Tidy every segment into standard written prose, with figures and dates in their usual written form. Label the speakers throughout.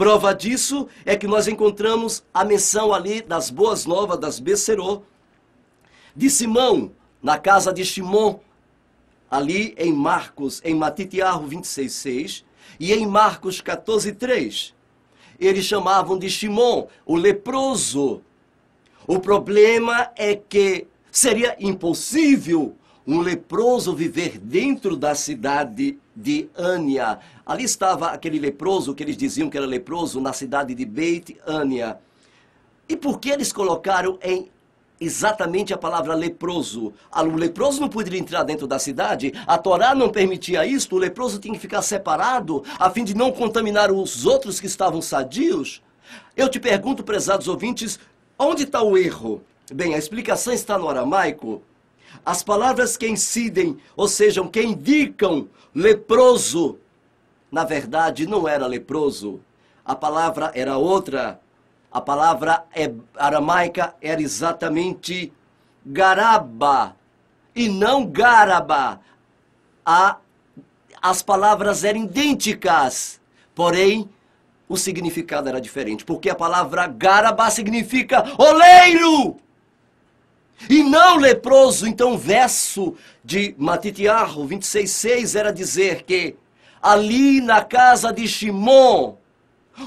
Speaker 1: Prova disso é que nós encontramos a menção ali das boas novas das Becerô, de Simão, na casa de Shimon, ali em Marcos, em Matitiarro 26:6 e em Marcos 14:3. Eles chamavam de Shimon, o leproso. O problema é que seria impossível um leproso viver dentro da cidade de Ânia. Ali estava aquele leproso que eles diziam que era leproso na cidade de Beit Ânia. E por que eles colocaram em exatamente a palavra leproso? O leproso não poderia entrar dentro da cidade, a Torá não permitia isto, o leproso tinha que ficar separado, a fim de não contaminar os outros que estavam sadios. Eu te pergunto, prezados ouvintes, onde está o erro? Bem, a explicação está no aramaico. As palavras que incidem, ou seja, que indicam leproso, na verdade não era leproso, a palavra era outra. A palavra aramaica era exatamente garaba e não garaba. As palavras eram idênticas, porém o significado era diferente, porque a palavra garaba significa oleiro e não leproso. Então o verso de Matitiarro 26:6 era dizer que ali na casa de Shimon,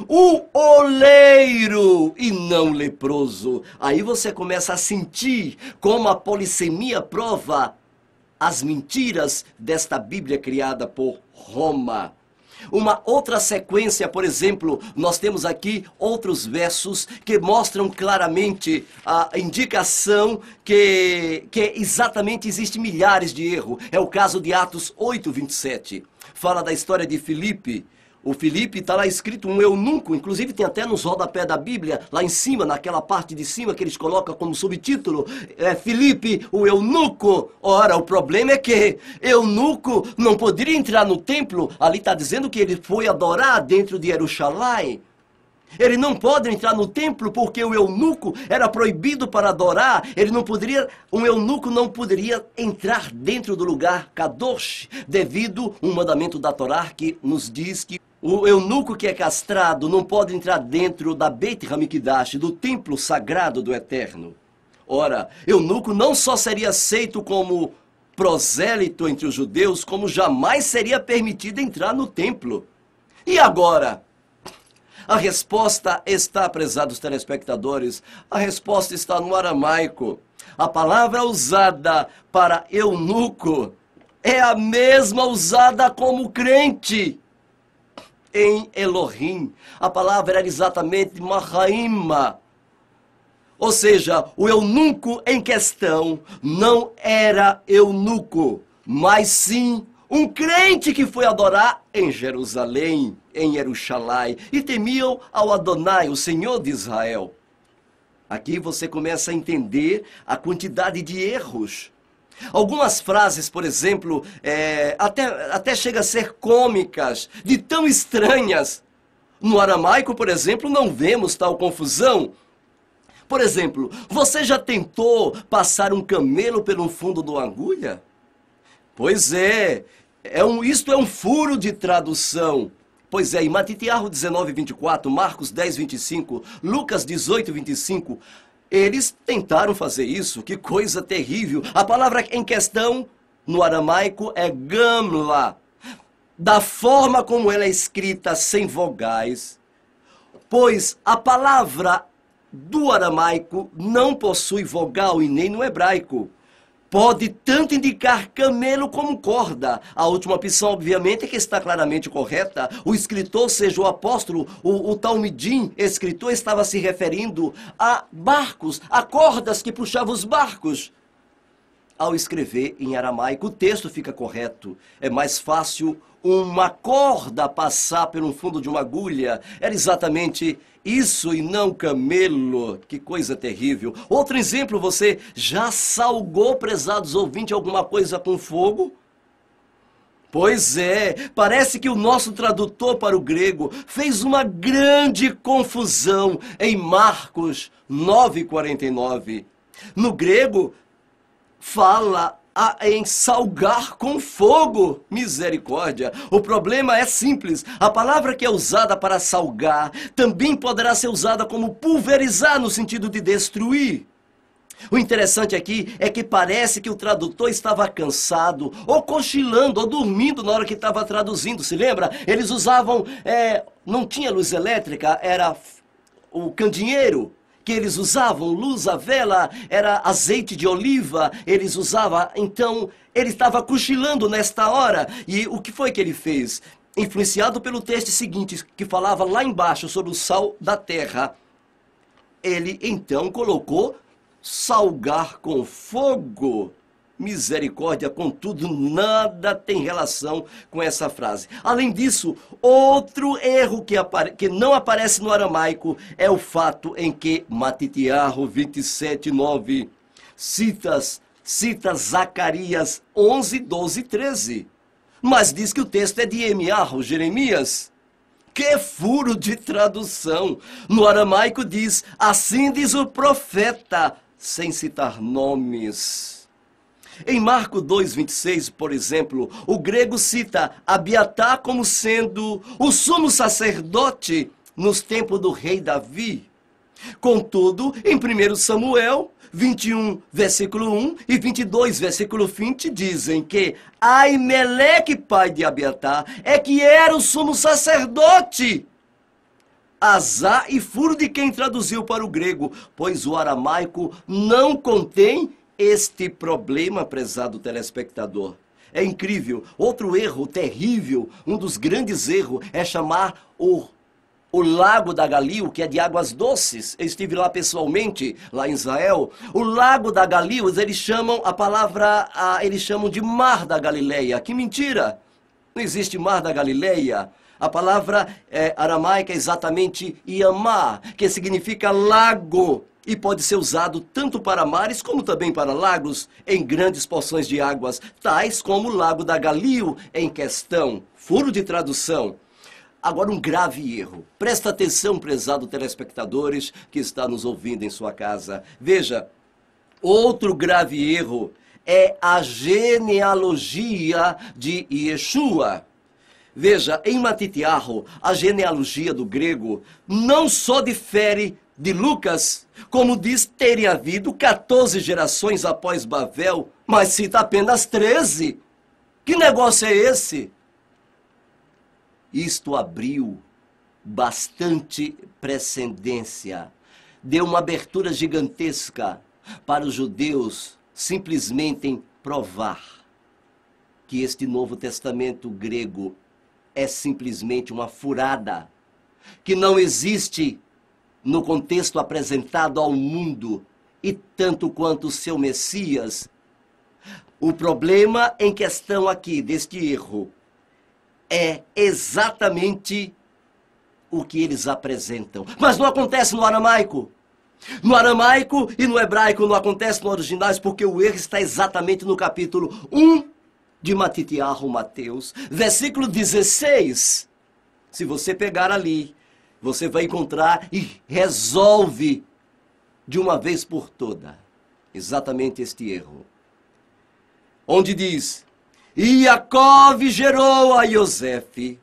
Speaker 1: o oleiro e não leproso. Aí você começa a sentir como a polissemia prova as mentiras desta Bíblia criada por Roma. Uma outra sequência, por exemplo, nós temos aqui outros versos que mostram claramente a indicação que exatamente existe milhares de erros. É o caso de Atos 8:27. Fala da história de Filipe. O Filipe está lá escrito um eunuco, inclusive tem até nos rodapés da Bíblia, lá em cima, naquela parte de cima que eles colocam como subtítulo, Filipe, o eunuco. Ora, o problema é que eunuco não poderia entrar no templo, ali está dizendo que ele foi adorar dentro de Jerusalém. Ele não pode entrar no templo porque o eunuco era proibido para adorar. Um eunuco não poderia entrar dentro do lugar Kadosh, devido a um mandamento da Torá que nos diz que o eunuco que é castrado não pode entrar dentro da Beit Hamikdash, do templo sagrado do Eterno. Ora, eunuco não só seria aceito como prosélito entre os judeus, como jamais seria permitido entrar no templo. E agora? A resposta está, prezados telespectadores, a resposta está no aramaico. A palavra usada para eunuco é a mesma usada como crente em Elohim. A palavra era exatamente Mahaima. Ou seja, o eunuco em questão não era eunuco, mas sim um crente que foi adorar em Jerusalém, em Jerusalém, e temiam ao Adonai, o Senhor de Israel. Aqui você começa a entender a quantidade de erros. Algumas frases, por exemplo, até chega a ser cômicas, de tão estranhas. No aramaico, por exemplo, não vemos tal confusão. Por exemplo, você já tentou passar um camelo pelo fundo de uma agulha? Pois isto é um furo de tradução. Pois em Matitiarro 19:24, Marcos 10:25, Lucas 18:25, eles tentaram fazer isso. Que coisa terrível. A palavra em questão, no aramaico, é gamla. Da forma como ela é escrita, sem vogais, pois a palavra do aramaico não possui vogal e nem no hebraico. Pode tanto indicar camelo como corda. A última opção, obviamente, é que está claramente correta. O escritor, seja o apóstolo, o Talmidim, escritor, estava se referindo a barcos, a cordas que puxavam os barcos. Ao escrever em aramaico, o texto fica correto. É mais fácil uma corda passar pelo fundo de uma agulha. Era exatamente isso e não camelo. Que coisa terrível. Outro exemplo, você já salgou, prezados ouvintes, alguma coisa com fogo? Pois é, parece que o nosso tradutor para o grego fez uma grande confusão em Marcos 9:49. No grego, fala em salgar com fogo. Misericórdia. O problema é simples. A palavra que é usada para salgar também poderá ser usada como pulverizar, no sentido de destruir. O interessante aqui é que parece que o tradutor estava cansado, ou cochilando, ou dormindo na hora que estava traduzindo. Se lembra? Eles usavam, não tinha luz elétrica, era o candeeiro que eles usavam, luz, a vela, era azeite de oliva, eles usavam. Então, ele estava cochilando nesta hora. E o que foi que ele fez? Influenciado pelo texto seguinte, que falava lá embaixo sobre o sal da terra, ele então colocou salgar com fogo. Misericórdia, contudo, nada tem relação com essa frase. Além disso, outro erro que não aparece no aramaico é o fato em que Matitiahu 27:9 cita Zacarias 11, 12 e 13. Mas diz que o texto é de Emiarro, Jeremias. Que furo de tradução! No aramaico diz, assim diz o profeta, sem citar nomes. Em Marcos 2:26, por exemplo, o grego cita Abiatar como sendo o sumo sacerdote nos tempos do rei Davi. Contudo, em 1 Samuel 21, versículo 1 e 22, versículo 20, dizem que Aimeleque, pai de Abiatar, é que era o sumo sacerdote. Azar e furo de quem traduziu para o grego, pois o aramaico não contém este problema, prezado telespectador. É incrível. Outro erro terrível, um dos grandes erros, é chamar o lago da Galil, que é de águas doces. Eu estive lá pessoalmente, lá em Israel. O lago da Galil, eles chamam eles chamam de Mar da Galileia. Que mentira! Não existe Mar da Galileia. A palavra aramaica é exatamente Yamá, que significa lago. E pode ser usado tanto para mares como também para lagos em grandes porções de águas, tais como o lago da Galil em questão. Furo de tradução. Agora um grave erro. Presta atenção, prezado telespectadores que está nos ouvindo em sua casa. Veja, outro grave erro é a genealogia de Yeshua. Veja, em Matitiahu, a genealogia do grego não só difere de Lucas, como diz terem havido 14 gerações após Babel, mas cita apenas 13. Que negócio é esse? Isto abriu bastante precedência, deu uma abertura gigantesca para os judeus simplesmente provar que este Novo Testamento grego é simplesmente uma furada, que não existe no contexto apresentado ao mundo, e tanto quanto o seu Messias. O problema em questão aqui, deste erro, é exatamente o que eles apresentam. Mas não acontece no aramaico. No aramaico e no hebraico não acontece no originais, porque o erro está exatamente no capítulo 1 de Matitiahu, Mateus, versículo 16. Se você pegar ali, você vai encontrar e resolve de uma vez por toda exatamente este erro. Onde diz, e Jacó gerou a Yosef,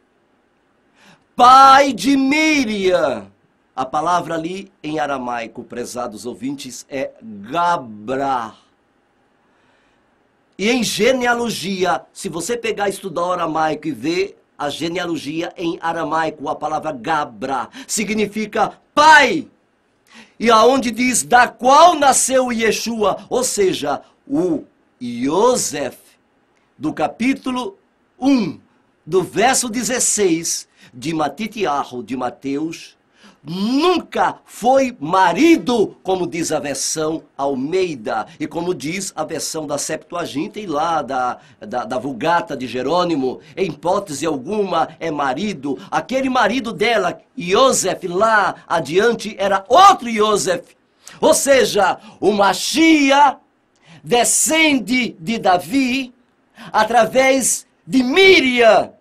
Speaker 1: pai de Miriam. A palavra ali em aramaico, prezados ouvintes, é Gabra. E em genealogia, se você pegar e estudar o aramaico e ver a genealogia em aramaico, a palavra Gabra, significa pai. E aonde diz, da qual nasceu Yeshua, ou seja, o Yosef, do capítulo 1, do verso 16, de Matitiahu, de Mateus, nunca foi marido, como diz a versão Almeida, e como diz a versão da Septuaginta e lá da Vulgata de Jerônimo, em hipótese alguma é marido. Aquele marido dela, Yosef, lá adiante, era outro Yosef. Ou seja, o Machia descende de Davi através de Miriam,